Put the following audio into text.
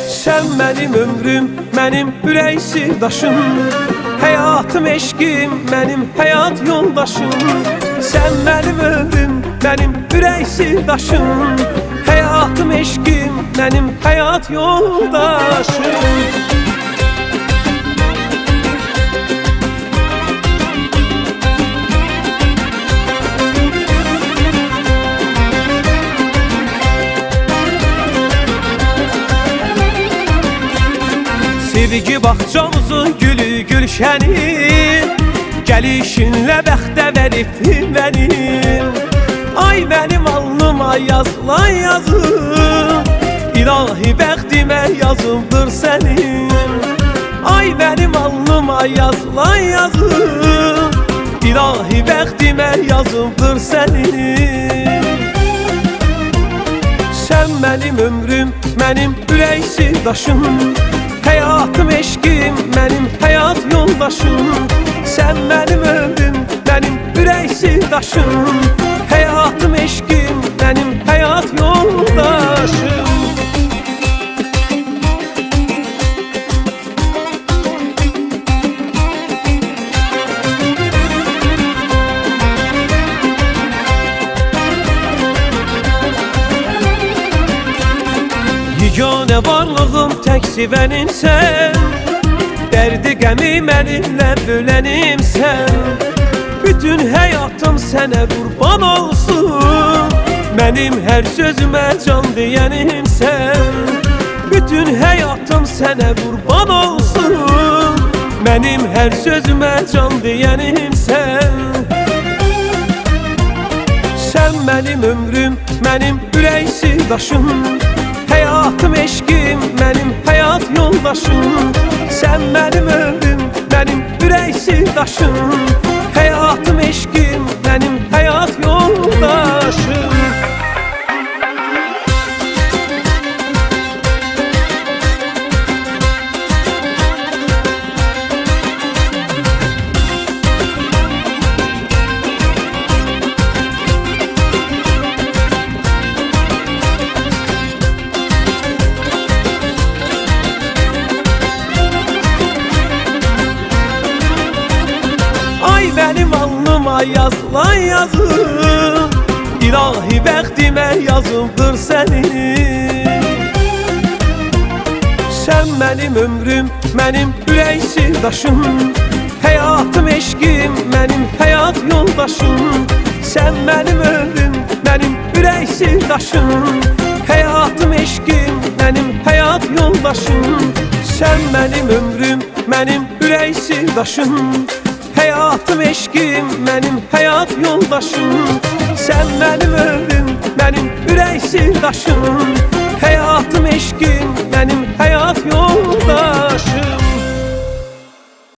Sen benim ömrüm, benim ürək sirdaşım, həyatım, eşqim, benim həyat yoldaşım. Sen benim ömrüm, benim ürək sirdaşım, həyatım, eşqim, benim həyat yoldaşım. Sevgi baxcamızın gülü gülşəni, gəlişinlə bəxtə veribdin mənim. Ay mənim alnıma yazılan yazı, İlahi bəxtimə yazıldır sənin. Ay mənim alnıma yazılan yazı, İlahi bəxtimə yazıldır sənin. Sen benim ömrüm, benim ürək sirdaşım, həyatım, eşqim, benim həyat yoldaşım. Sen benim ömrüm, benim ürək sirdaşım, həyatım, eşqim, benim həyat yoldaşım. Yeganə varlığım tək sevənimsən, dərdi qəmi mənimlə bölənimsən. Bütün həyatım sənə qurban olsun, mənim hər sözümə can deyənimsən. Bütün həyatım sənə qurban olsun, mənim hər sözümə can deyənimsən. Sen benim ömrüm, benim ürək sirdaşım, həyatım, eşqim, benim həyat yoldaşım. Sen benim ömrüm, benim ürək sirdaşım, həyatım, eşqim, benim həyat yoldaşım. Benim alnıma yazılan yazı, İlahi bəxtimə yazıldır sənin. Sen benim ömrüm, benim ürək sirdaşım, həyatım, eşqim, benim həyat yoldaşım. Sen benim ömrüm, benim ürək sirdaşım, həyatım, eşqim, benim həyat yoldaşım. Sen benim ömrüm, benim ürək sirdaşım, həyatım, eşqim, benim həyat yoldaşım. Sen benim ömrüm, benim ürək sirdaşım, həyatım, eşqim, benim həyat yoldaşım.